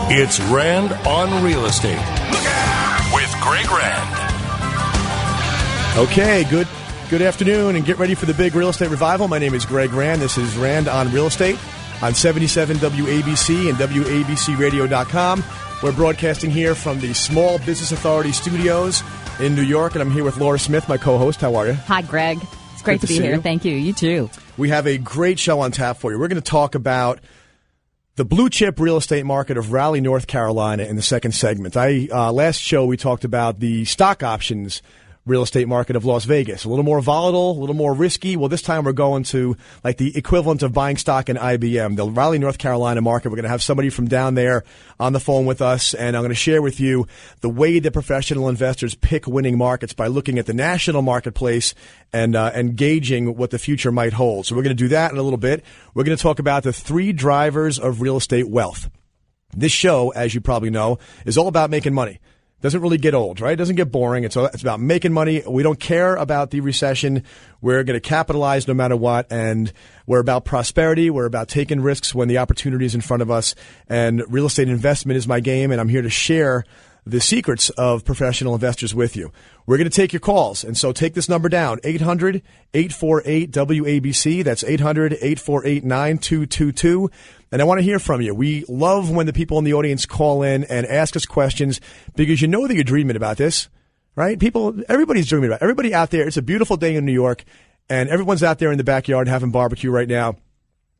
It's Rand on Real Estate with Greg Rand. Okay, good afternoon, and get ready for the big real estate revival. My name is Greg Rand. This is Rand on Real Estate on 77 WABC and WABCRadio.com. We're broadcasting here from the Small Business Authority studios in New York, and I'm here with Laura Smith, my co-host. How are you? Hi, Greg. It's great to be here. Thank you. You too. We have a great show on tap for you. We're going to talk about the blue chip real estate market of Raleigh, North Carolina in the second segment. Last show we talked about the stock options real estate market of Las Vegas. A little more volatile, a little more risky. Well, this time we're going to like the equivalent of buying stock in IBM, the Raleigh, North Carolina market. We're going to have somebody from down there on the phone with us, and I'm going to share with you the way that professional investors pick winning markets by looking at the national marketplace and gauging what the future might hold. So we're going to do that in a little bit. We're going to talk about the 3 drivers of real estate wealth. This show, as you probably know, is all about making money. Doesn't really get old, right? It doesn't get boring. It's about making money. We don't care about the recession. We're going to capitalize no matter what, and we're about prosperity. We're about taking risks when the opportunity is in front of us, and real estate investment is my game, and I'm here to share the secrets of professional investors with you. We're going to take your calls, and so take this number down, 800-848-WABC. That's 800-848-9222. And I want to hear from you. We love when the people in the audience call in and ask us questions because you know that you're dreaming about this, right? Everybody's dreaming about it. Everybody out there, it's a beautiful day in New York, and everyone's out there in the backyard having barbecue right now.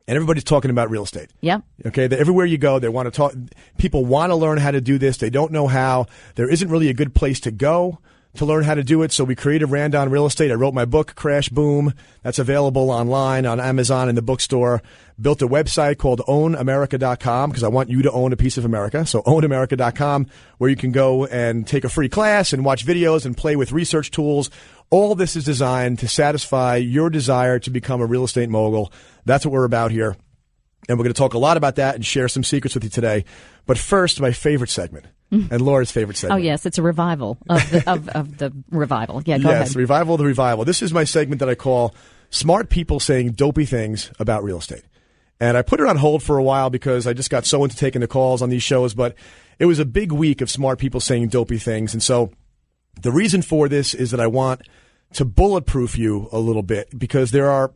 And everybody's talking about real estate. Yeah. Okay. Everywhere you go, they want to talk. People want to learn how to do this. They don't know how. There isn't really a good place to go to learn how to do it. So we created Rand on Real Estate. I wrote my book, Crash Boom. That's available online on Amazon and the bookstore. Built a website called ownamerica.com because I want you to own a piece of America. So ownamerica.com, where you can go and take a free class and watch videos and play with research tools. All this is designed to satisfy your desire to become a real estate mogul. That's what we're about here. And we're going to talk a lot about that and share some secrets with you today. But first, my favorite segment. And Laura's favorite segment. Oh, yes. It's a revival of the revival. Yeah, go ahead. Yes, revival of the revival. This is my segment that I call Smart People Saying Dopey Things About Real Estate. And I put it on hold for a while because I just got so into taking the calls on these shows. But it was a big week of smart people saying dopey things. And so the reason for this is that I want to bulletproof you a little bit because there are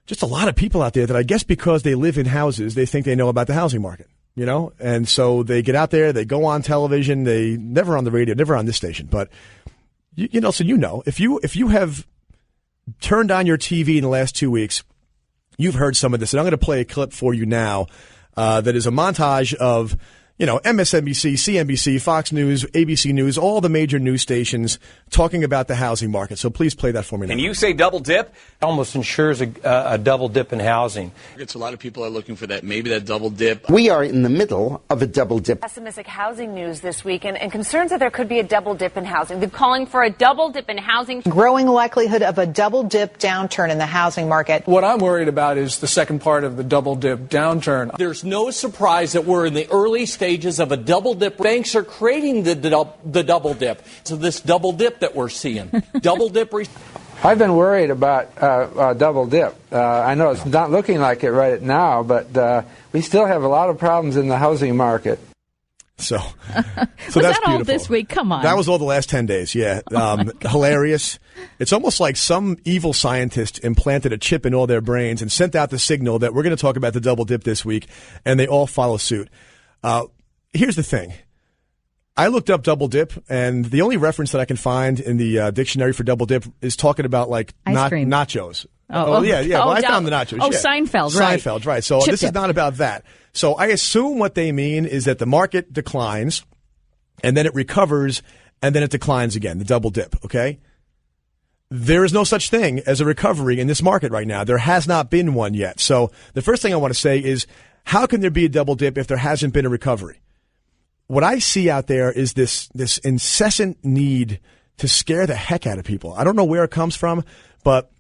just a lot of people out there that I guess because they live in houses, they think they know about the housing market. You know, and so they get out there, they go on television, they never on the radio, never on this station. But, you know, if you have turned on your TV in the last 2 weeks, you've heard some of this. And I'm going to play a clip for you now that is a montage of, you know, MSNBC, CNBC, Fox News, ABC News, all the major news stations talking about the housing market. So please play that for me now. And you say double dip? Almost ensures a double dip in housing. It's a lot of people are looking for that, maybe that double dip. We are in the middle of a double dip. Pessimistic housing news this week and concerns that there could be a double dip in housing. They're calling for a double dip in housing. Growing likelihood of a double dip downturn in the housing market. What I'm worried about is the second part of the double dip downturn. There's no surprise that we're in the early stages of a double dip. Banks are creating the double dip. So this double dip that we're seeing, double dip. I've been worried about double dip. I know it's not looking like it right now, but we still have a lot of problems in the housing market. So was that's that all beautiful. this week? Come on. That was all the last 10 days, yeah. Hilarious. It's almost like some evil scientist implanted a chip in all their brains and sent out the signal that we're going to talk about the double dip this week, and they all follow suit. Here's the thing. I looked up double dip, and the only reference that I can find in the dictionary for double dip is talking about like nachos. I found the nachos. Oh, yeah. Seinfeld, right. Seinfeld, right. So Chip this dip. is not about that. So I assume what they mean is that the market declines, and then it recovers, and then it declines again, the double dip, okay? There is no such thing as a recovery in this market right now. There has not been one yet. So the first thing I want to say is, how can there be a double dip if there hasn't been a recovery? What I see out there is this incessant need to scare the heck out of people. I don't know where it comes from, but,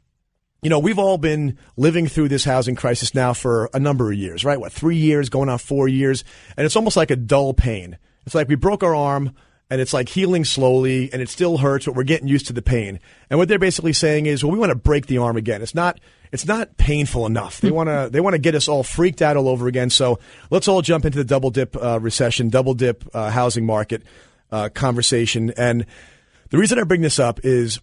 you know, we've all been living through this housing crisis now for a number of years, right? 3 years, going on 4 years, and it's almost like a dull pain. It's like we broke our arm and it's like healing slowly, and it still hurts, but we're getting used to the pain. And what they're basically saying is, well, we want to break the arm again. It's not painful enough. They want to get us all freaked out all over again. So let's all jump into the double-dip recession, double-dip housing market conversation. And the reason I bring this up is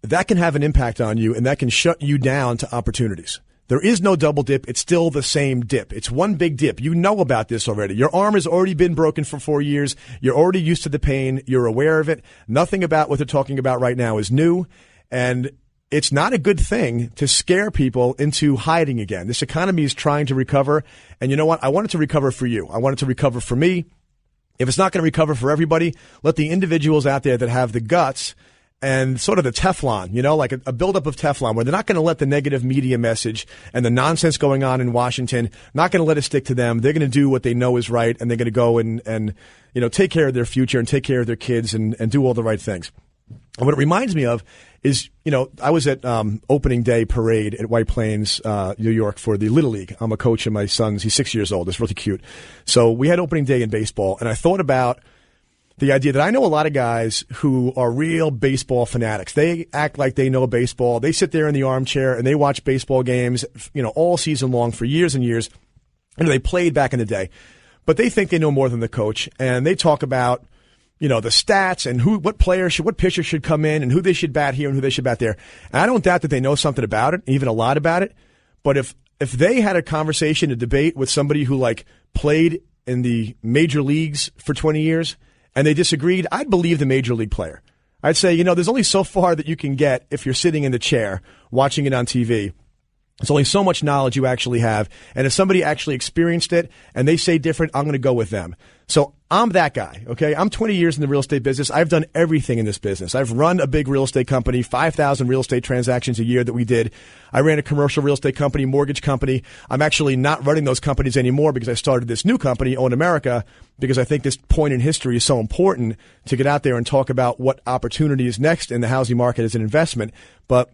that can have an impact on you, and that can shut you down to opportunities. There is no double dip. It's still the same dip. It's one big dip. You know about this already. Your arm has already been broken for 4 years. You're already used to the pain. You're aware of it. Nothing about what they're talking about right now is new. And it's not a good thing to scare people into hiding again. This economy is trying to recover. And you know what? I want it to recover for you. I want it to recover for me. If it's not going to recover for everybody, let the individuals out there that have the guts and sort of the Teflon, like a buildup of Teflon, where they're not going to let the negative media message and the nonsense going on in Washington, not going to let it stick to them. They're going to do what they know is right, and they're going to go and take care of their future and take care of their kids and do all the right things. And what it reminds me of is, I was at opening day parade at White Plains, New York for the Little League. I'm a coach of my son's. He's 6 years old. It's really cute. So we had opening day in baseball, and I thought about the idea that I know a lot of guys who are real baseball fanatics. They act like they know baseball. They sit there in the armchair and they watch baseball games, all season long for years and years. And they played back in the day. But they think they know more than the coach. And they talk about, the stats and what pitcher should come in and who they should bat here and who they should bat there. And I don't doubt that they know something about it, even a lot about it. But if they had a conversation, a debate with somebody who played in the major leagues for 20 years, and they disagreed, I'd believe the major league player. I'd say, there's only so far that you can get if you're sitting in the chair watching it on TV. There's only so much knowledge you actually have. And if somebody actually experienced it and they say different, I'm going to go with them. So I'm that guy, okay? I'm 20 years in the real estate business. I've done everything in this business. I've run a big real estate company, 5,000 real estate transactions a year that we did. I ran a commercial real estate company, mortgage company. I'm actually not running those companies anymore because I started this new company, Own America, because I think this point in history is so important to get out there and talk about what opportunity is next in the housing market as an investment. But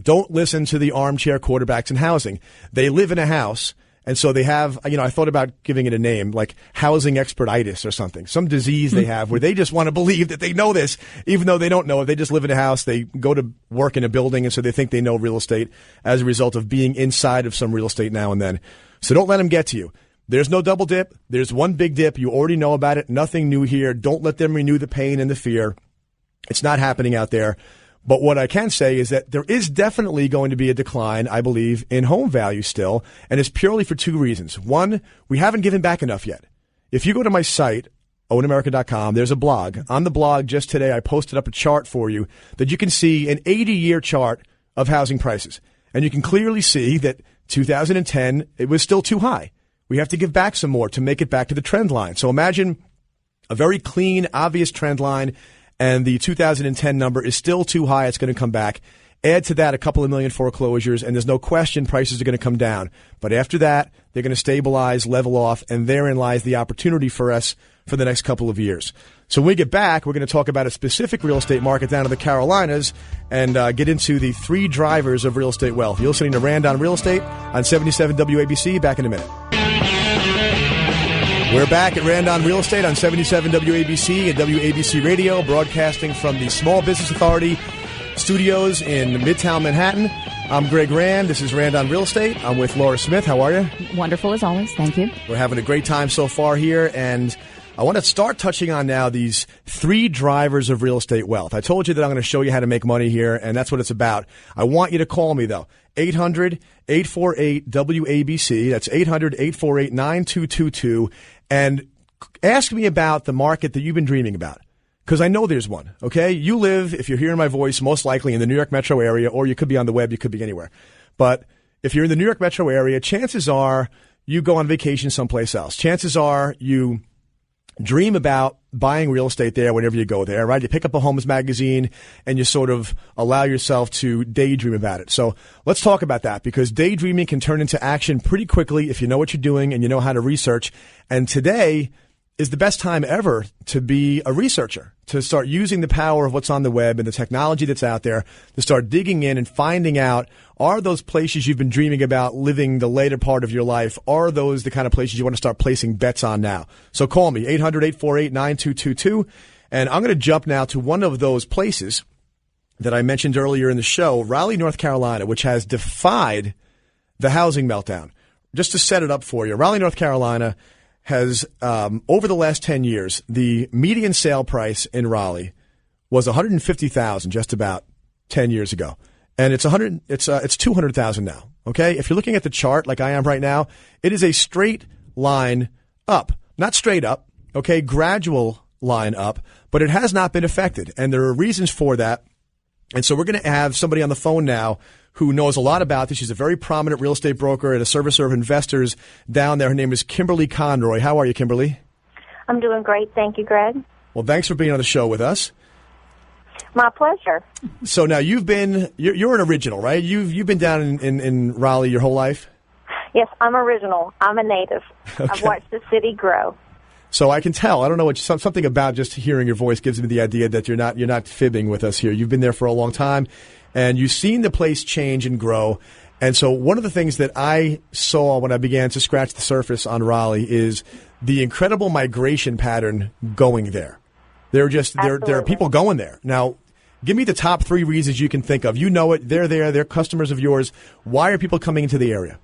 don't listen to the armchair quarterbacks in housing. They live in a house, and so they have, I thought about giving it a name, like housing expertitis or something, some disease they have where they just want to believe that they know this, even though they don't know it. They just live in a house. They go to work in a building, and so they think they know real estate as a result of being inside of some real estate now and then. So don't let them get to you. There's no double dip. There's one big dip. You already know about it. Nothing new here. Don't let them renew the pain and the fear. It's not happening out there. But what I can say is that there is definitely going to be a decline, I believe, in home value still, and it's purely for two reasons. One, we haven't given back enough yet. If you go to my site, ownamerica.com, there's a blog. On the blog just today, I posted up a chart for you that you can see an 80-year chart of housing prices. And you can clearly see that 2010, it was still too high. We have to give back some more to make it back to the trend line. So imagine a very clean, obvious trend line, and the 2010 number is still too high. It's going to come back. Add to that a couple of million foreclosures, and there's no question prices are going to come down. But after that, they're going to stabilize, level off, and therein lies the opportunity for us for the next couple of years. So when we get back, we're going to talk about a specific real estate market down in the Carolinas and get into the three drivers of real estate wealth. You're listening to Rand on Real Estate on 77 WABC. Back in a minute. We're back at Rand on Real Estate on 77 WABC and WABC Radio, broadcasting from the Small Business Authority studios in Midtown Manhattan. I'm Greg Rand. This is Rand on Real Estate. I'm with Laura Smith. How are you? Wonderful as always. Thank you. We're having a great time so far here, and I want to start touching on now these three drivers of real estate wealth. I told you that I'm going to show you how to make money here, and that's what it's about. I want you to call me, though. 800-848-WABC. That's 800-848-9222. And ask me about the market that you've been dreaming about, because I know there's one, okay? You live, if you're hearing my voice, most likely in the New York metro area, or you could be on the web, you could be anywhere. But if you're in the New York metro area, chances are you go on vacation someplace else. Chances are you dream about buying real estate there whenever you go there, right? You pick up a Homes magazine and you sort of allow yourself to daydream about it. So let's talk about that, because daydreaming can turn into action pretty quickly if you know what you're doing and you know how to research. And today is the best time ever to be a researcher, to start using the power of what's on the web and the technology that's out there to start digging in and finding out, are those places you've been dreaming about living the later part of your life, are those the kind of places you want to start placing bets on now? So call me, 800-848-9222, and I'm going to jump now to one of those places that I mentioned earlier in the show, Raleigh, North Carolina, which has defied the housing meltdown. Just to set it up for you, Raleigh, North Carolina has, over the last 10 years, the median sale price in Raleigh was $150,000 just about 10 years ago. And it's $200,000 now. Okay? If you're looking at the chart like I am right now, it is a straight line up. Not straight up, okay? Gradual line up, but it has not been affected. And there are reasons for that. And so we're going to have somebody on the phone now who knows a lot about this. She's a very prominent real estate broker and a servicer of investors down there. Her name is Kimberly Conroy. How are you, Kimberly? I'm doing great. Thank you, Greg. Well, thanks for being on the show with us. My pleasure. So now you're an original, right? You've been down in Raleigh your whole life? Yes, I'm original. I'm a native. Okay. I've watched the city grow. So I can tell. I don't know what something about just hearing your voice gives me the idea that you're not fibbing with us here. You've been there for a long time, and you've seen the place change and grow. And so one of the things that I saw when I began to scratch the surface on Raleigh is the incredible migration pattern going there. There are people going there. Now, give me the top 3 reasons you can think of. You know it. They're there. They're customers of yours. Why are people coming into the area?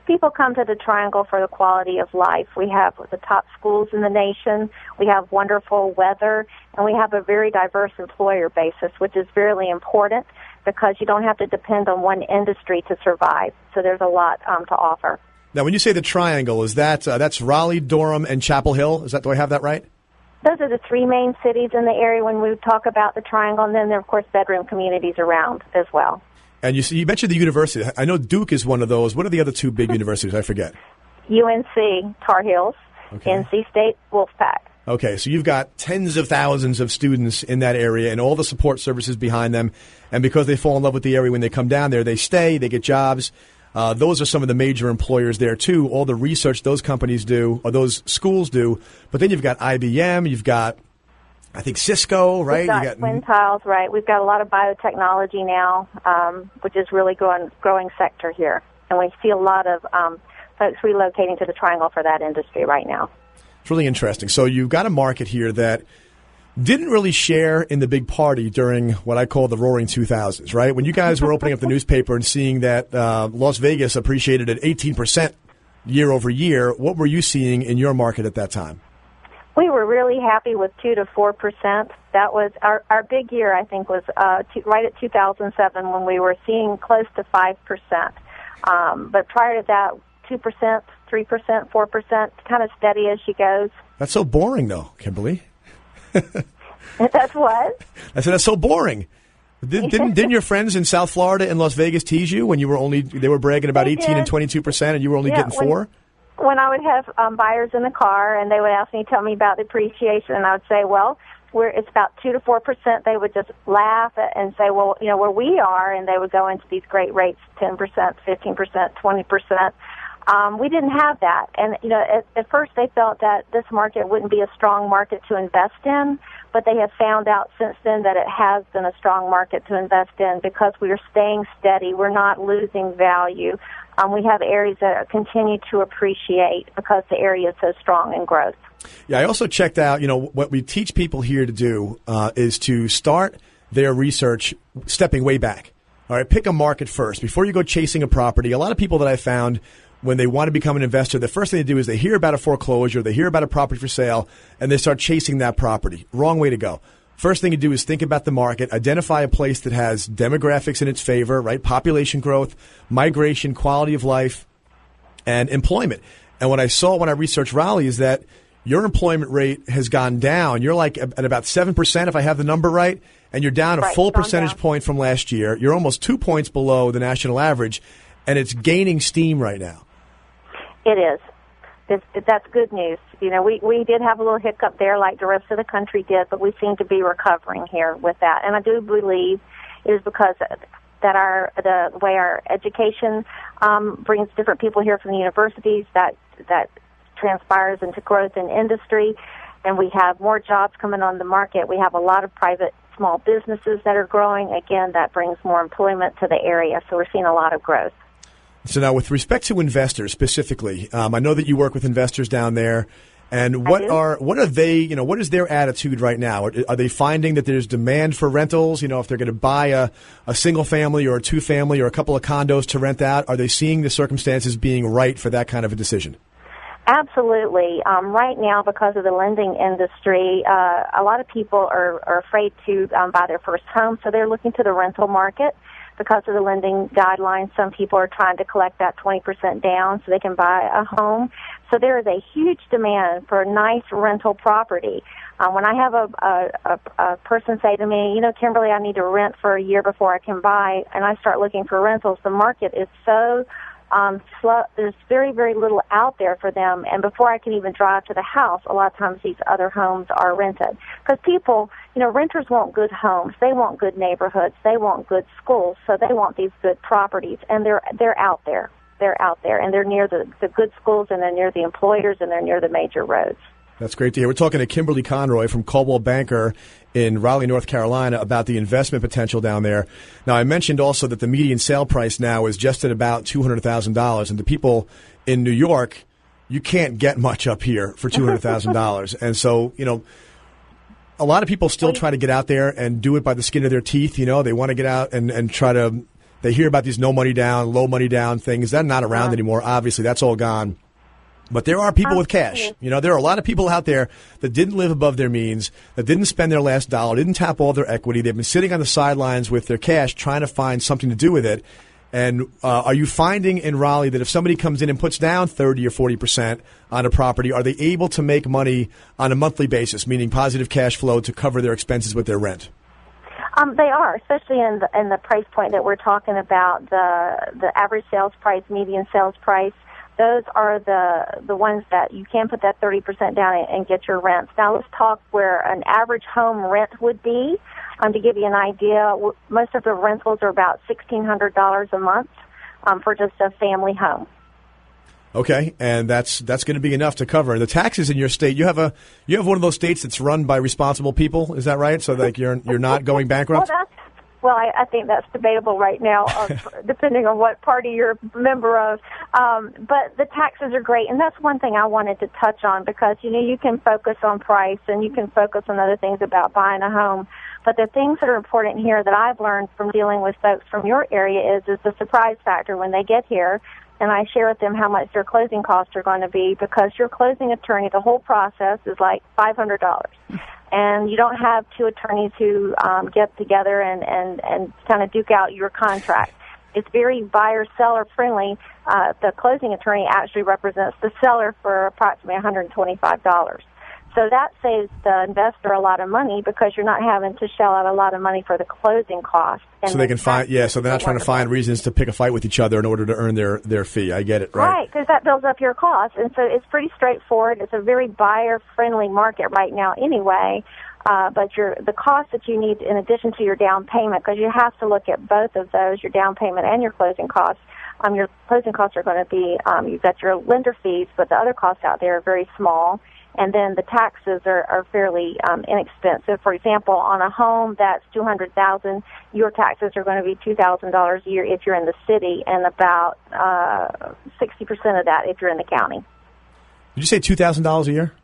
People come to the Triangle for the quality of life. We have the top schools in the nation. We have wonderful weather, and we have a very diverse employer basis, which is really important because you don't have to depend on one industry to survive. So there's a lot to offer. Now, when you say the Triangle, is that's Raleigh, Durham, and Chapel Hill? Do I have that right? Those are the 3 main cities in the area when we talk about the Triangle, and then there are, of course, bedroom communities around as well. And you mentioned the university. I know Duke is one of those. What are the other 2 big universities? I forget. UNC, Tar Heels, okay. NC State, Wolfpack. Okay, so you've got tens of thousands of students in that area and all the support services behind them. And because they fall in love with the area when they come down there, they stay, they get jobs. Those are some of the major employers there, too. All the research those companies do, or those schools do. But then you've got IBM, you've got, I think, Cisco, right? We've got Quintiles, right. We've got a lot of biotechnology now, which is really growing sector here. And we see a lot of folks relocating to the Triangle for that industry right now. It's really interesting. So you've got a market here that didn't really share in the big party during what I call the roaring 2000s, right? When you guys were opening up the newspaper and seeing that Las Vegas appreciated at 18% year over year, what were you seeing in your market at that time? We were really happy with 2 to 4%. That was our big year, I think, was right at 2007 when we were seeing close to 5%. But prior to that, 2%, 3%, 4%, kind of steady as she goes. That's so boring, though, Kimberly. That's what? I said that's so boring. Didn't your friends in South Florida and Las Vegas tease you when they were bragging about 18 and 22% and you were only getting 4%? When I would have buyers in the car and they would ask me, tell me about the appreciation, and I would say, well, it's about 2 to 4%. They would just laugh and say, well, where we are, and they would go into these great rates, 10%, 15%, 20%. We didn't have that. And, at first they felt that this market wouldn't be a strong market to invest in, but they have found out since then that it has been a strong market to invest in because we are staying steady. We're not losing value. We have areas that continue to appreciate because the area is so strong in growth. Yeah, I also checked out, what we teach people here to do is to start their research stepping way back. All right, pick a market first. Before you go chasing a property, a lot of people that I found when they want to become an investor, the first thing they do is they hear about a foreclosure, they hear about a property for sale, and they start chasing that property. Wrong way to go. First thing you do is think about the market, identify a place that has demographics in its favor, right? Population growth, migration, quality of life, and employment. And what I saw when I researched Raleigh is that your employment rate has gone down. You're like at about 7%, if I have the number right, and you're down a full percentage point from last year. You're almost 2 points below the national average, and it's gaining steam right now. It is. That's good news. We did have a little hiccup there like the rest of the country did, but we seem to be recovering here with that. And I do believe it is because that the way our education brings different people here from the universities, that transpires into growth in industry, and we have more jobs coming on the market. We have a lot of private small businesses that are growing. Again, that brings more employment to the area, so we're seeing a lot of growth. So now, with respect to investors specifically, I know that you work with investors down there. And what are they, what is their attitude right now? Are they finding that there's demand for rentals? If they're going to buy a single family or a two family or a couple of condos to rent out, are they seeing the circumstances being right for that kind of a decision? Absolutely. Right now, because of the lending industry, a lot of people are afraid to buy their first home, so they're looking to the rental market. Because of the lending guidelines, some people are trying to collect that 20% down so they can buy a home. So there is a huge demand for nice rental property. When I have a person say to me, Kimberly, I need to rent for a year before I can buy, and I start looking for rentals, the market is so slow. There's very, very little out there for them, and before I can even drive to the house, a lot of times these other homes are rented. Because people, renters want good homes, they want good neighborhoods, they want good schools, so they want these good properties, and they're out there. They're out there, and they're near the good schools, and they're near the employers, and they're near the major roads. That's great to hear. We're talking to Kimberly Conroy from Coldwell Banker in Raleigh, North Carolina, about the investment potential down there. Now, I mentioned also that the median sale price now is just at about $200,000, and the people in New York, you can't get much up here for $200,000. And so, a lot of people still try to get out there and do it by the skin of their teeth. They want to get out and try to. They hear about these no money down, low money down things. They're not around anymore. Obviously, that's all gone. But there are people with cash. There are a lot of people out there that didn't live above their means, that didn't spend their last dollar, didn't tap all their equity. They've been sitting on the sidelines with their cash trying to find something to do with it. And are you finding in Raleigh that if somebody comes in and puts down 30 or 40% on a property, are they able to make money on a monthly basis, meaning positive cash flow to cover their expenses with their rent? They are, especially in the price point that we're talking about, the average sales price, median sales price. Those are the ones that you can put that 30% down and get your rents. Now let's talk where an average home rent would be. To give you an idea, most of the rentals are about $1,600 a month for just a family home. Okay, and that's going to be enough to cover the taxes in your state. You have one of those states that's run by responsible people. Is that right? So like you're not going bankrupt. Well, I think that's debatable right now, depending on what party you're a member of. But the taxes are great, and that's one thing I wanted to touch on because, you can focus on price and you can focus on other things about buying a home. But the things that are important here that I've learned from dealing with folks from your area is the surprise factor when they get here. And I share with them how much their closing costs are going to be because your closing attorney, the whole process is like $500. And you don't have two attorneys who get together and kind of duke out your contract. It's very buyer-seller friendly. The closing attorney actually represents the seller for approximately $125. So that saves the investor a lot of money because you're not having to shell out a lot of money for the closing costs. So they can find, so they're not trying to find reasons to pick a fight with each other in order to earn their fee. I get it, right? Right, because that builds up your costs. And so it's pretty straightforward. It's a very buyer-friendly market right now anyway. But the cost that you need in addition to your down payment, because you have to look at both of those, your down payment and your closing costs. Your closing costs are going to be, you've got your lender fees, but the other costs out there are very small. And then the taxes are fairly inexpensive. For example, on a home that's $200,000, your taxes are going to be $2,000 a year if you're in the city, and about 60% of that if you're in the county. Did you say $2,000 a year?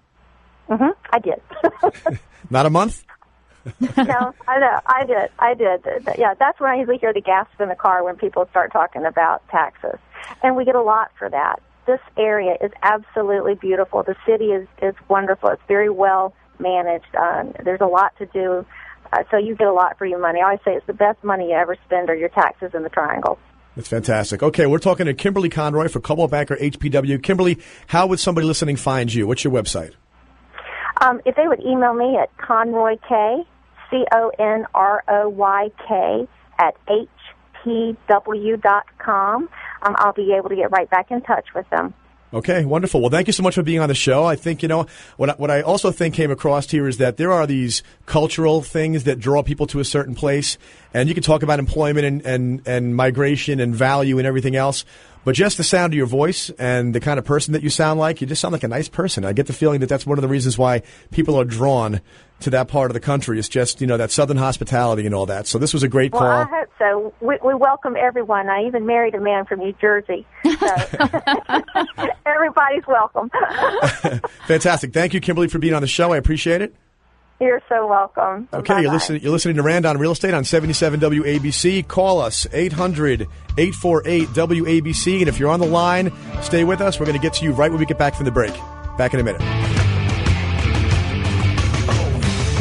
Mm-hmm. I did. Not a month? No, I know. I did. Yeah, that's when I usually hear the gasp in the car when people start talking about taxes. And we get a lot for that. This area is absolutely beautiful. The city is wonderful. It's very well managed. There's a lot to do, so you get a lot for your money. I always say it's the best money you ever spend are your taxes in the Triangle. That's fantastic. Okay, we're talking to Kimberly Conroy for Coldwell Banker HPW. Kimberly, how would somebody listening find you? What's your website? If they would email me at ConroyK, ConroyK, at HPW.com, I'll be able to get right back in touch with them. Okay, wonderful. Well, thank you so much for being on the show. I think, what I also think came across here is that there are these cultural things that draw people to a certain place, and you can talk about employment and migration and value and everything else, But just the sound of your voice and the kind of person that you sound like, you just sound like a nice person. I get the feeling that that's one of the reasons why people are drawn to that part of the country. It's just, that Southern hospitality and all that. So this was a great call. Well, I hope so. We welcome everyone. I even married a man from New Jersey. So everybody's welcome. Fantastic. Thank you, Kimberly, for being on the show. I appreciate it. You're so welcome. Okay, you're listening to Rand on Real Estate on 77 WABC. Call us, 800-848-WABC. And if you're on the line, stay with us. We're going to get to you right when we get back from the break. Back in a minute.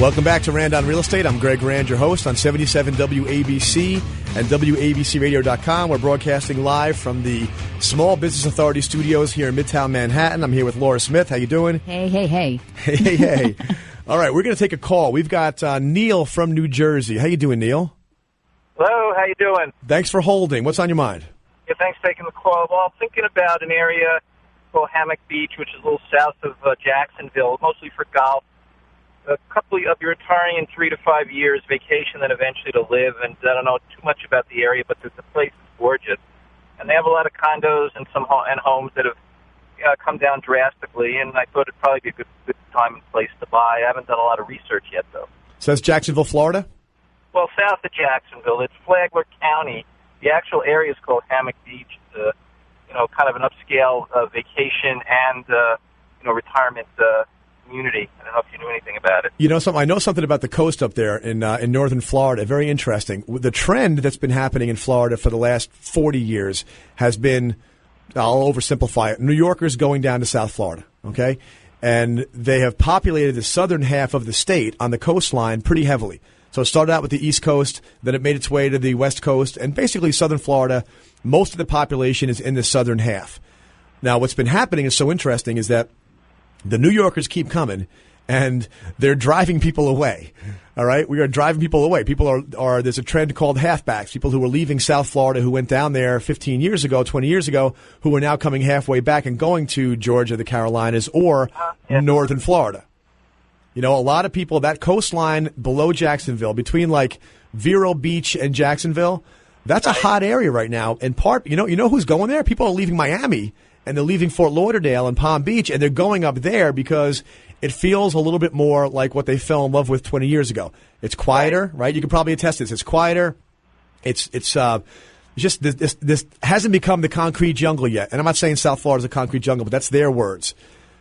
Welcome back to Rand on Real Estate. I'm Greg Rand, your host on 77 WABC and WABCRadio.com. We're broadcasting live from the Small Business Authority studios here in Midtown Manhattan. I'm here with Laura Smith. How you doing? Hey, hey, hey. Hey, hey, hey. All right, we're going to take a call. We've got Neil from New Jersey. How you doing, Neil? Hello, how you doing? Thanks for holding. What's on your mind? Yeah, thanks for taking the call. Well, I'm thinking about an area called Hammock Beach, which is a little south of Jacksonville, mostly for golf. A couple of you're retiring in 3 to 5 years, vacation, then eventually to live. And I don't know too much about the area, but the place is gorgeous. And they have a lot of condos and some homes that have come down drastically, and I thought it'd probably be a good time and place to buy. I haven't done a lot of research yet, though. So that's Jacksonville, Florida? Well, south of Jacksonville. It's Flagler County. The actual area is called Hammock Beach. It's kind of an upscale vacation and retirement community. I don't know if you knew anything about it. I know something about the coast up there in northern Florida. Very interesting. The trend that's been happening in Florida for the last 40 years has been, I'll oversimplify it, New Yorkers going down to South Florida, okay? And they have populated the southern half of the state on the coastline pretty heavily. So it started out with the East Coast, then it made its way to the West Coast, and basically southern Florida, most of the population is in the southern half. Now, what's been happening is so interesting is that the New Yorkers keep coming, and they're driving people away. All right? We are driving people away. People are there's a trend called halfbacks, people who were leaving South Florida who went down there 15 years ago, 20 years ago, who are now coming halfway back and going to Georgia, the Carolinas, or northern Florida. A lot of people, that coastline below Jacksonville, between like Vero Beach and Jacksonville, that's a hot area right now. In part, you know who's going there? People are leaving Miami, and they're leaving Fort Lauderdale and Palm Beach, and they're going up there because it feels a little bit more like what they fell in love with 20 years ago. It's quieter, right? You can probably attest this. It's quieter. It's just this hasn't become the concrete jungle yet. And I'm not saying South Florida's a concrete jungle, but that's their words.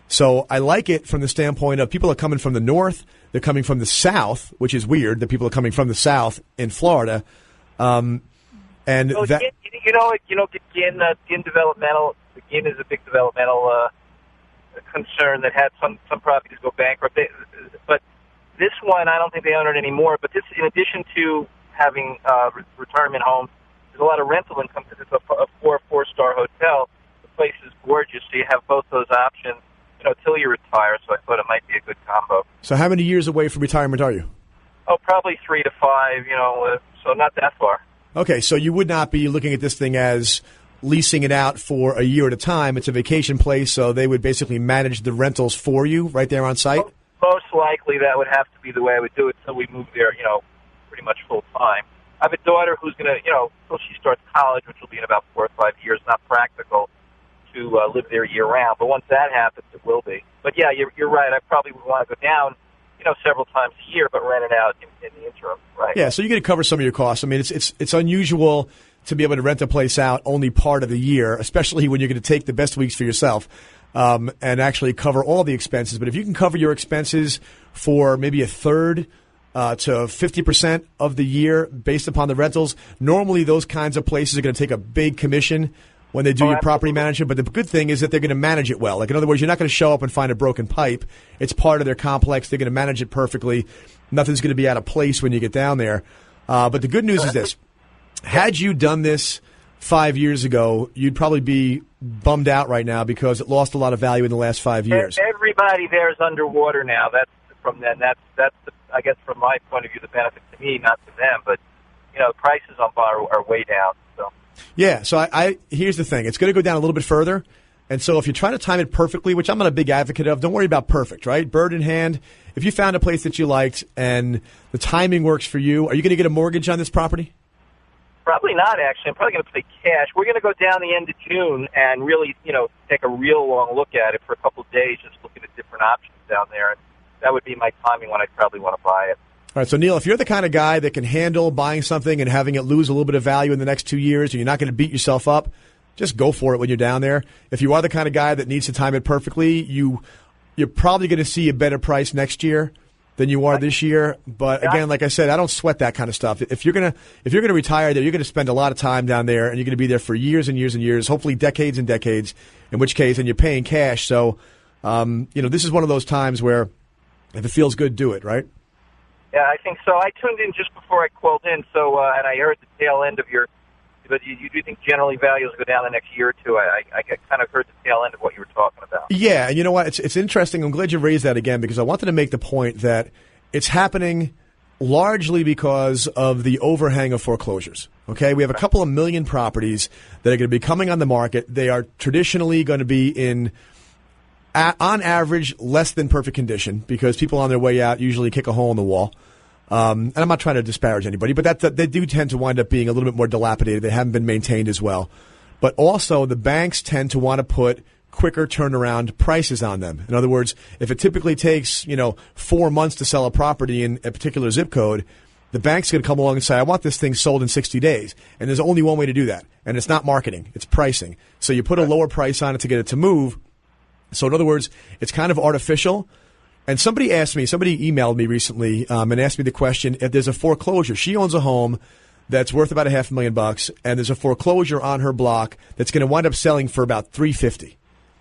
So I like it from the standpoint of people are coming from the north. They're coming from the south, which is weird that people are coming from the south in Florida. Ginn developmental. Ginn is a big developmental concern that had some properties go bankrupt. But this one, I don't think they own it anymore. But this, in addition to having retirement homes, there's a lot of rental income because it's a four-star hotel. The place is gorgeous, so you have both those options, till you retire. So I thought it might be a good combo. So how many years away from retirement are you? Oh, probably 3 to 5. So not that far. Okay, so you would not be looking at this thing as leasing it out for a year at a time. It's a vacation place, so they would basically manage the rentals for you right there on site? Most likely that would have to be the way I would do it until we move there, pretty much full time. I have a daughter who's going to, until she starts college, which will be in about 4 or 5 years, not practical to live there year-round. But once that happens, it will be. But, yeah, you're right. I probably would want to go down, several times a year, but rent it out in the interim, right? Yeah, so you're going to cover some of your costs. I mean, it's unusual to be able to rent a place out only part of the year, especially when you're going to take the best weeks for yourself and actually cover all the expenses. But if you can cover your expenses for maybe a third to 50% of the year based upon the rentals, normally those kinds of places are going to take a big commission when they do your property management. But the good thing is that they're going to manage it well. Like, in other words, you're not going to show up and find a broken pipe. It's part of their complex. They're going to manage it perfectly. Nothing's going to be out of place when you get down there. But the good news is this. Had you done this 5 years ago, you'd probably be bummed out right now because it lost a lot of value in the last 5 years. Everybody there is underwater now. That's I guess from my point of view, the benefit to me, not to them. But prices on bar are way down. So yeah. So I here's the thing: it's going to go down a little bit further. And so if you try to time it perfectly, which I'm not a big advocate of, don't worry about perfect, right? Bird in hand. If you found a place that you liked and the timing works for you, are you going to get a mortgage on this property? Probably not, actually. I'm probably going to pay cash. We're going to go down the end of June and really, take a real long look at it for a couple of days, just looking at different options down there. And that would be my timing when I'd probably want to buy it. All right, so Neil, if you're the kind of guy that can handle buying something and having it lose a little bit of value in the next 2 years and you're not going to beat yourself up, just go for it when you're down there. If you are the kind of guy that needs to time it perfectly, you're probably going to see a better price next year than you are this year. But again, like I said, I don't sweat that kind of stuff. If you're gonna retire there, you're gonna spend a lot of time down there, and you're gonna be there for years and years and years, hopefully decades and decades. In which case, and you're paying cash. So, this is one of those times where if it feels good, do it. Right? Yeah, I think so. I tuned in just before I called in, and I heard the tail end of your. But you do think generally values go down the next year or two? I kind of heard the tail end of what you were talking about. Yeah, and you know what? It's interesting. I'm glad you raised that again because I wanted to make the point that it's happening largely because of the overhang of foreclosures. Okay, we have a couple of million properties that are going to be coming on the market. They are traditionally going to be in, on average, less than perfect condition because people on their way out usually kick a hole in the wall. And I'm not trying to disparage anybody, but they do tend to wind up being a little bit more dilapidated. They haven't been maintained as well. But also the banks tend to want to put quicker turnaround prices on them. In other words, if it typically takes, 4 months to sell a property in a particular zip code, the bank's going to come along and say, I want this thing sold in 60 days. And there's only one way to do that. And it's not marketing. It's pricing. So you put a lower price on it to get it to move. So in other words, it's kind of artificial. And somebody emailed me recently and asked me the question, if there's a foreclosure, she owns a home that's worth about $500,000, and there's a foreclosure on her block that's going to wind up selling for about $350,000.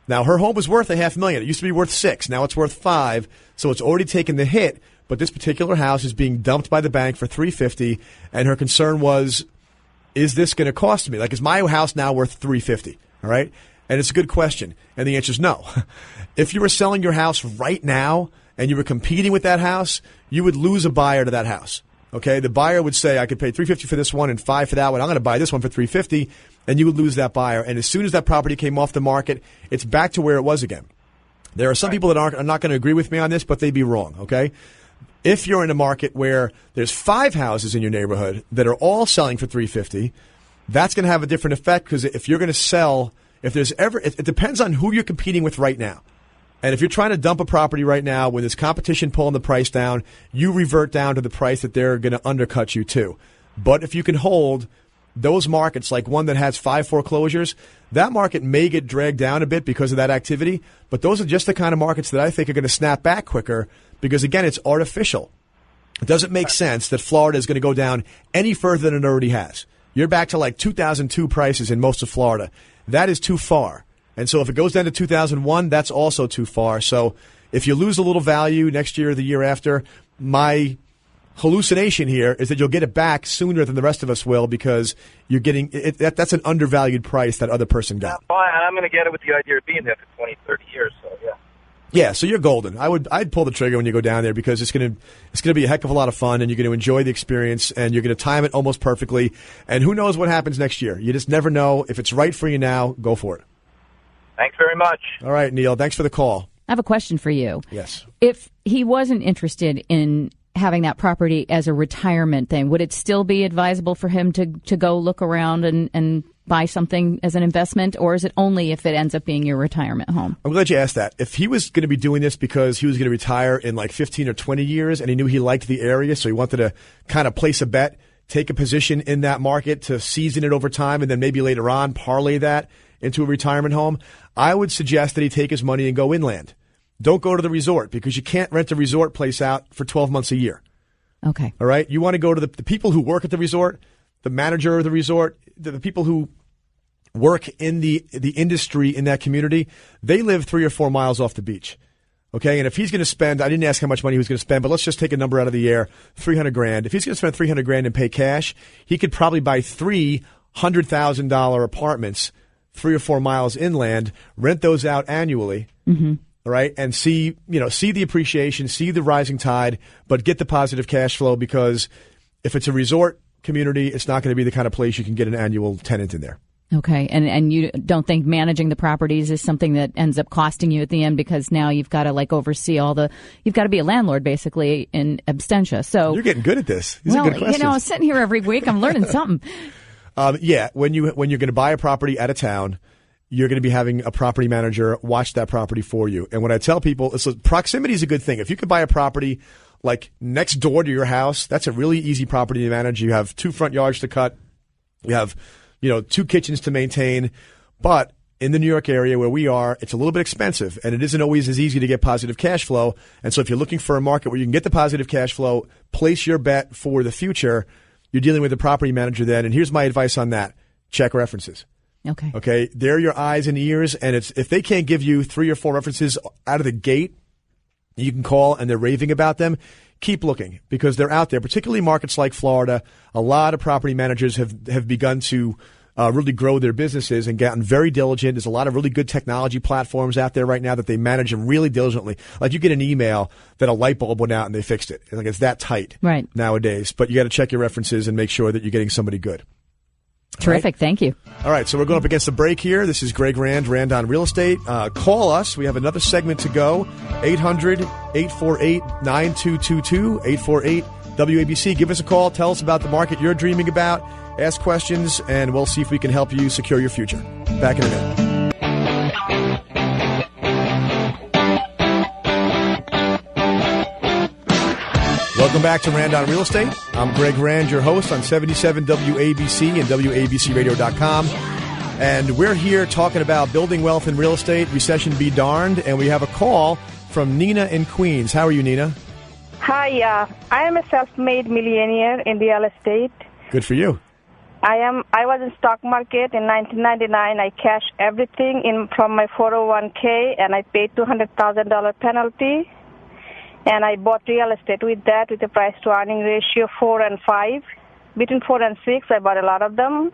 Now, her home was worth $500,000. It used to be worth $6,000. Now it's worth $5,000, so it's already taken the hit. But this particular house is being dumped by the bank for $350,000, and her concern was, is this going to cost me? Like, is my house now worth $350,000? All right? And it's a good question. And the answer is no. If you were selling your house right now and you were competing with that house, you would lose a buyer to that house. Okay? The buyer would say, I could pay $350,000 for this one and $5,000 for that one. I'm going to buy this one for $350,000, and you would lose that buyer. And as soon as that property came off the market, it's back to where it was again. There are some people that are not going to agree with me on this, but they'd be wrong. Okay? If you're in a market where there's 5 houses in your neighborhood that are all selling for $350,000, that's going to have a different effect because if you're going to sell, if there's ever, it depends on who you're competing with right now. And if you're trying to dump a property right now when there's competition pulling the price down, you revert down to the price that they're going to undercut you to. But if you can hold those markets, like one that has 5 foreclosures, that market may get dragged down a bit because of that activity. But those are just the kind of markets that I think are going to snap back quicker because, again, it's artificial. It doesn't make sense that Florida is going to go down any further than it already has. You're back to like 2002 prices in most of Florida. That is too far. And so if it goes down to 2001, that's also too far. So if you lose a little value next year or the year after, my hallucination here is that you'll get it back sooner than the rest of us will because you're getting it, that's an undervalued price that other person got. I'm going to get it with the idea of being there for 20, 30 years. So yeah. Yeah, so you're golden. I'd pull the trigger when you go down there because it's going to be a heck of a lot of fun, and you're going to enjoy the experience, and you're going to time it almost perfectly. And who knows what happens next year? You just never know. If it's right for you now, go for it. Thanks very much. All right, Neil. Thanks for the call. I have a question for you. Yes. If he wasn't interested in having that property as a retirement thing, would it still be advisable for him to go look around and buy something as an investment, or is it only if it ends up being your retirement home? I'm glad you asked that. If he was going to be doing this because he was going to retire in like 15 or 20 years and he knew he liked the area, so he wanted to kind of place a bet, take a position in that market to season it over time, and then maybe later on parlay that into a retirement home, I would suggest that he take his money and go inland. Don't go to the resort because you can't rent a resort place out for 12 months a year. Okay. All right? You want to go to the people who work at the resort, the manager of the resort, the people who work in the industry in that community. They live 3 or 4 miles off the beach. Okay? And if he's going to spend, I didn't ask how much money he was going to spend, but let's just take a number out of the air, $300,000. If he's going to spend $300,000 and pay cash, he could probably buy 3 $100,000 apartments 3 or 4 miles inland, rent those out annually. Mm-hmm. All right, and see the appreciation, see the rising tide, but get the positive cash flow because if it's a resort community, it's not going to be the kind of place you can get an annual tenant in there. Okay, and you don't think managing the properties is something that ends up costing you at the end because now you've got to oversee you've got to be a landlord basically in absentia. So you're getting good at this. These are good questions. Sitting here every week, I'm learning something. Yeah, when you're going to buy a property out of town, you're going to be having a property manager watch that property for you. And what I tell people is proximity is a good thing. If you could buy a property like next door to your house, that's a really easy property to manage. You have 2 front yards to cut. You have, 2 kitchens to maintain. But in the New York area where we are, it's a little bit expensive, and it isn't always as easy to get positive cash flow. And so if you're looking for a market where you can get the positive cash flow, place your bet for the future, you're dealing with a property manager then. And here's my advice on that. Check references. Okay. They're your eyes and ears, and if they can't give you 3 or 4 references out of the gate, you can call and they're raving about them. Keep looking because they're out there, particularly markets like Florida. A lot of property managers have begun to really grow their businesses and gotten very diligent. There's a lot of really good technology platforms out there right now that they manage them really diligently. Like you get an email that a light bulb went out and they fixed it. Like it's that tight nowadays. But you got to check your references and make sure that you're getting somebody good. Terrific. Right? Thank you. All right. So we're going up against the break here. This is Greg Rand, Rand on Real Estate. Call us. We have another segment to go. 800-848-9222, 848-WABC. Give us a call. Tell us about the market you're dreaming about. Ask questions, and we'll see if we can help you secure your future. Back in a minute. Welcome back to Rand on Real Estate. I'm Greg Rand, your host on 77 WABC and WABCRadio.com. And we're here talking about building wealth in real estate, recession be darned. And we have a call from Nina in Queens. How are you, Nina? Hi, I am a self-made millionaire in real estate. Good for you. I was in stock market in 1999. I cashed everything in from my 401k, and I paid $200,000 penalty. And I bought real estate with that, with a price-to-earning ratio 4 and 5. Between 4 and 6, I bought a lot of them.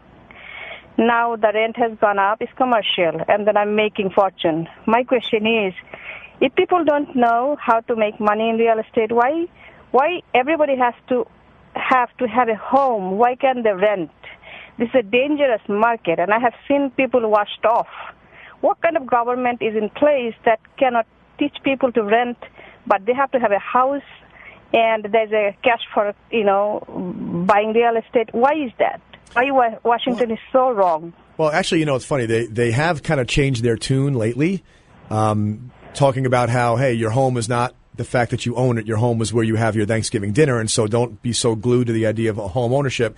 Now the rent has gone up. It's commercial, and then I'm making fortune. My question is, if people don't know how to make money in real estate, why everybody has to have a home? Why can't they rent? This is a dangerous market, and I have seen people washed off. What kind of government is in place that cannot teach people to rent, but they have to have a house, and there's a cash for, buying real estate? Why is that? Why Washington is so wrong? Well, actually, it's funny. They have kind of changed their tune lately, talking about how, hey, your home is not the fact that you own it. Your home is where you have your Thanksgiving dinner, and so don't be so glued to the idea of home ownership.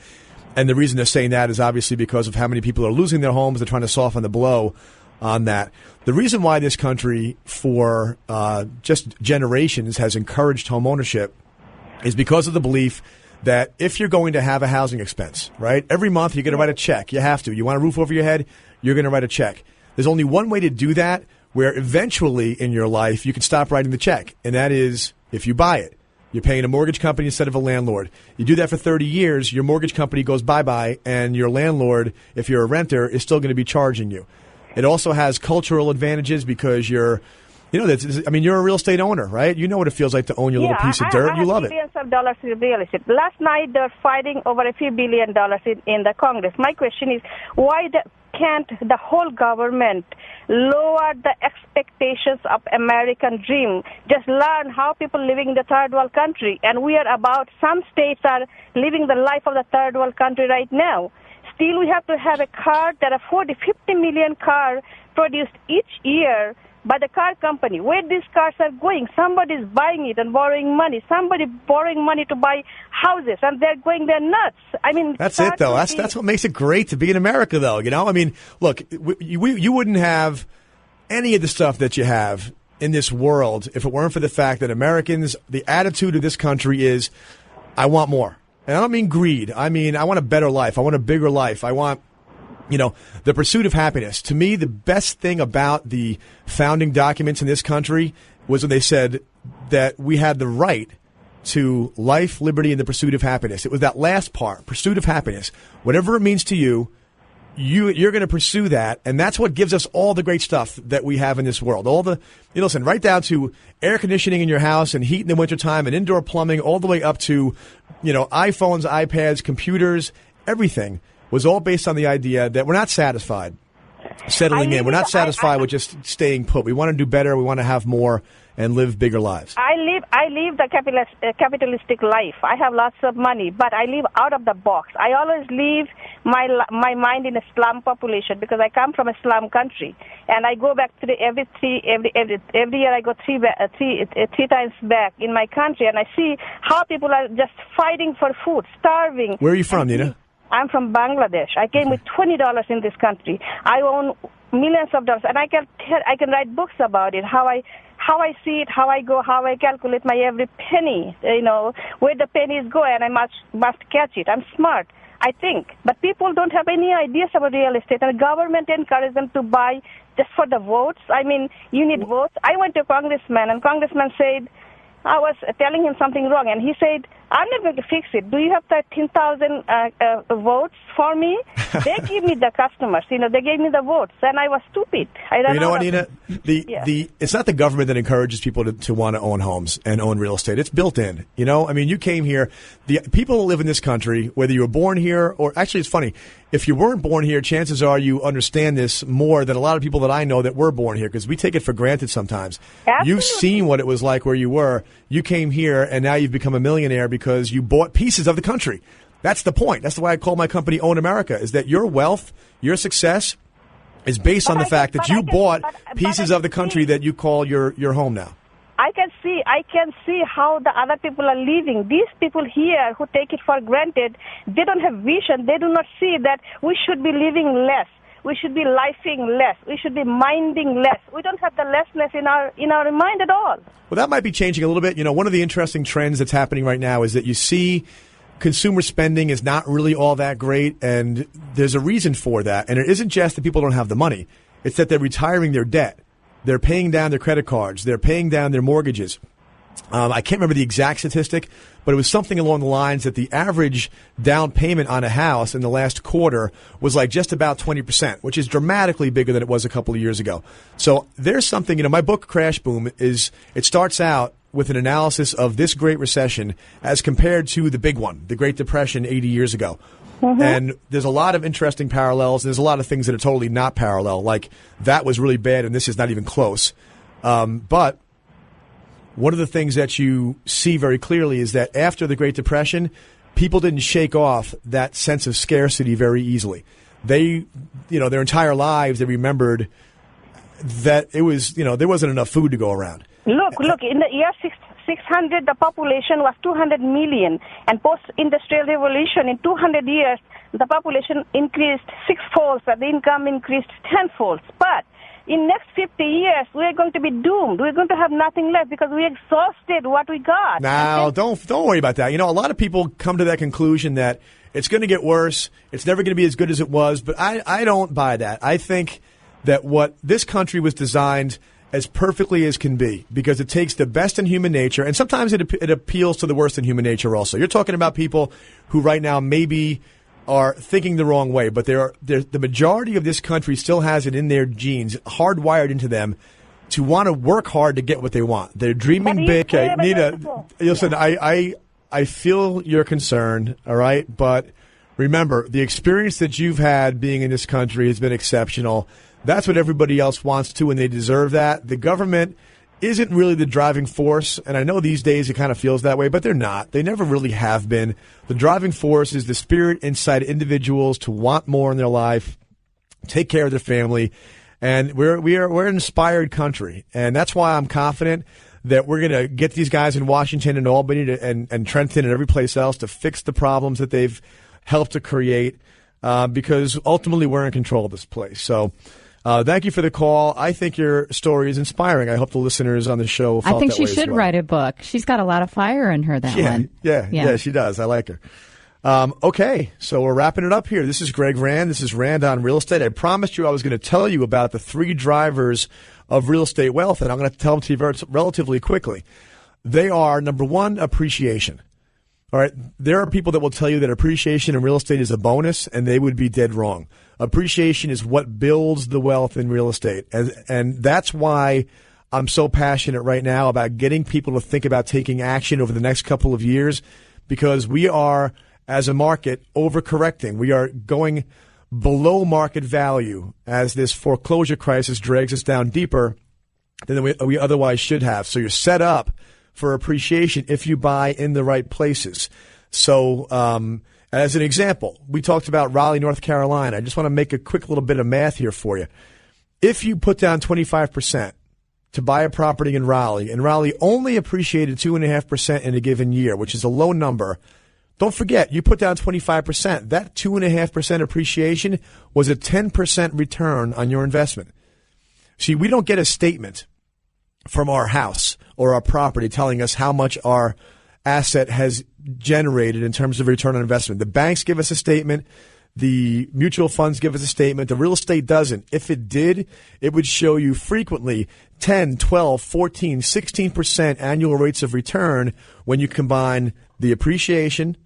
And the reason they're saying that is obviously because of how many people are losing their homes. They're trying to soften the blow on that. The reason why this country for just generations has encouraged home ownership is because of the belief that if you're going to have a housing expense, right, every month you're going to write a check. You have to. You want a roof over your head, you're going to write a check. There's only one way to do that, where eventually in your life you can stop writing the check, and that is if you buy it. You're paying a mortgage company instead of a landlord. You do that for 30 years, your mortgage company goes bye-bye, and your landlord, if you're a renter, is still going to be charging you. It also has cultural advantages because you're a real estate owner, right? You know what it feels like to own your little piece of dirt. You love it. Billions of dollars in real estate. Last night they're fighting over a few $1 billion in the Congress. My question is, why can't the whole government lower the expectations of American dream? Just learn how people living in the third world country, and some states are living the life of the third world country right now. Still, we have to have a car that are 50 million cars produced each year by the car company. Where these cars are going? Somebody's buying it and borrowing money. Somebody borrowing money to buy houses, and they're nuts. I mean, that's it, though. That's what makes it great to be in America, though. I mean, look, you wouldn't have any of the stuff that you have in this world if it weren't for the fact that Americans, the attitude of this country is, I want more. And I don't mean greed. I mean, I want a better life. I want a bigger life. I want, the pursuit of happiness. To me, the best thing about the founding documents in this country was when they said that we had the right to life, liberty, and the pursuit of happiness. It was that last part, pursuit of happiness. Whatever it means to you, you're going to pursue that, and that's what gives us all the great stuff that we have in this world. All the, listen, right down to air conditioning in your house and heat in the wintertime and indoor plumbing, all the way up to, iPhones, iPads, computers, everything was all based on the idea that we're not satisfied settling in. We're not satisfied with just staying put. We want to do better. We want to have more. and live bigger lives? I live the capitalistic life. I have lots of money, but I live out of the box. I always leave my mind in a slum population because I come from a slum country, and I go back to every year. I go three times back in my country, and I see how people are just fighting for food, starving. Where are you from, Nina? I'm from Bangladesh. I came with $20 in this country. I own millions of dollars, and I can write books about it. How I see it, how I go, how I calculate my every penny. Where the pennies go, and I must catch it. I'm smart, I think, but people don't have any ideas about real estate, and the government encourages them to buy just for the votes. I mean, you need votes. I went to a congressman, and congressman said, I was telling him something wrong, and he said, I'm not going to fix it. Do you have 13,000 votes for me? They give me the customers. They gave me the votes, and I was stupid. You know what, Nina? It's not the government that encourages people to want to own homes and own real estate. It's built in. You came here. The people who live in this country, whether you were born here or actually, it's funny. If you weren't born here, chances are you understand this more than a lot of people that I know that were born here, because we take it for granted sometimes. Absolutely. You've seen what it was like where you were. You came here, and now you've become a millionaire because you bought pieces of the country. That's the point. That's why I call my company Own America, is that your wealth, your success is based on the fact that you bought pieces of the country that you call your home now. I can see how the other people are living. These people here who take it for granted, they don't have vision. They do not see that we should be living less. We should be lifing less. We should be minding less. We don't have the lessness in our mind at all. Well, that might be changing a little bit. One of the interesting trends that's happening right now is that you see consumer spending is not really all that great, and there's a reason for that. And it isn't just that people don't have the money. It's that they're retiring their debt. They're paying down their credit cards. They're paying down their mortgages. I can't remember the exact statistic, but it was something along the lines that the average down payment on a house in the last quarter was like just about 20%, which is dramatically bigger than it was a couple of years ago. So there's something, my book Crash Boom it starts out with an analysis of this Great Recession as compared to the big one, the Great Depression 80 years ago. Mm-hmm. And there's a lot of interesting parallels. There's a lot of things that are totally not parallel, like that was really bad and this is not even close. But one of the things that you see very clearly is that after the Great Depression, people didn't shake off that sense of scarcity very easily. They, their entire lives, they remembered that it was, there wasn't enough food to go around. Look, in the year 600, the population was 200 million. And post-industrial revolution, in 200 years, the population increased sixfold, the income increased tenfold. But in next 50 years, we're going to be doomed. We're going to have nothing left because we exhausted what we got. Now, don't worry about that. A lot of people come to that conclusion that it's going to get worse. It's never going to be as good as it was. But I don't buy that. I think that what this country was designed as perfectly as can be, because it takes the best in human nature, and sometimes it appeals to the worst in human nature also. You're talking about people who right now maybe are thinking the wrong way, but the majority of this country still has it in their genes, hardwired into them, to want to work hard to get what they want. They're dreaming big. Okay, Nina, listen, I feel your concern, all right? But remember, the experience that you've had being in this country has been exceptional. That's what everybody else wants to, and they deserve that. The government isn't really the driving force, and I know these days it kind of feels that way, but they're not. They never really have been. The driving force is the spirit inside individuals to want more in their life, take care of their family, and we're an inspired country, and that's why I'm confident that we're going to get these guys in Washington and Albany and Trenton and every place else to fix the problems that they've helped to create, because ultimately we're in control of this place. So thank you for the call. I think your story is inspiring. I hope the listeners on the show felt I think that she way should as well. write a book. She's got a lot of fire in her, that one. Yeah, she does. I like her. Okay, so we're wrapping it up here. This is Greg Rand. This is Rand on Real Estate. I promised you I was going to tell you about the 3 drivers of real estate wealth, and I'm going to tell them to you relatively quickly. They are, number 1, appreciation. All right, there are people that will tell you that appreciation in real estate is a bonus, and they would be dead wrong. Appreciation is what builds the wealth in real estate, and that's why I'm so passionate right now about getting people to think about taking action over the next couple of years, because we are, as a market, overcorrecting. We are going below market value as this foreclosure crisis drags us down deeper. than we otherwise should have. So you're set up for appreciation if you buy in the right places. So as an example, we talked about Raleigh, North Carolina. I just want to make a quick little bit of math here for you. If you put down 25% to buy a property in Raleigh, and Raleigh only appreciated 2.5% in a given year, which is a low number, don't forget, you put down 25%. That 2.5% appreciation was a 10% return on your investment. See, we don't get a statement from our house or our property telling us how much our asset has generated in terms of return on investment. The banks give us a statement. The mutual funds give us a statement. The real estate doesn't. If it did, it would show you frequently 10, 12, 14, 16% annual rates of return when you combine the appreciation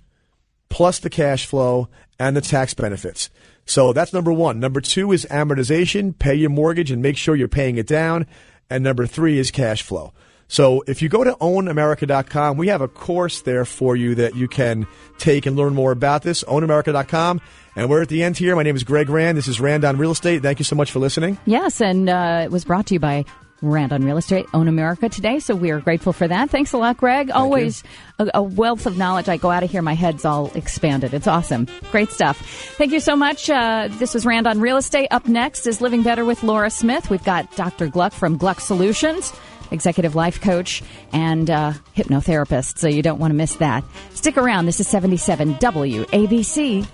plus the cash flow and the tax benefits. So that's number one. Number two is amortization. Pay your mortgage and make sure you're paying it down. And number three is cash flow. So if you go to ownamerica.com, we have a course there for you that you can take and learn more about this, ownamerica.com. And we're at the end here. My name is Greg Rand. This is Rand on Real Estate. Thank you so much for listening. Yes, and it was brought to you by Rand on Real Estate, Own America today, so we are grateful for that. Thanks a lot, Greg. Always a wealth of knowledge. I go out of here, my head's all expanded. It's awesome. Great stuff. Thank you so much. This was Rand on Real Estate. Up next is Living Better with Laura Smith. We've got Dr. Gluck from Gluck Solutions, executive life coach and hypnotherapist, so you don't want to miss that. Stick around. This is 77 WABC.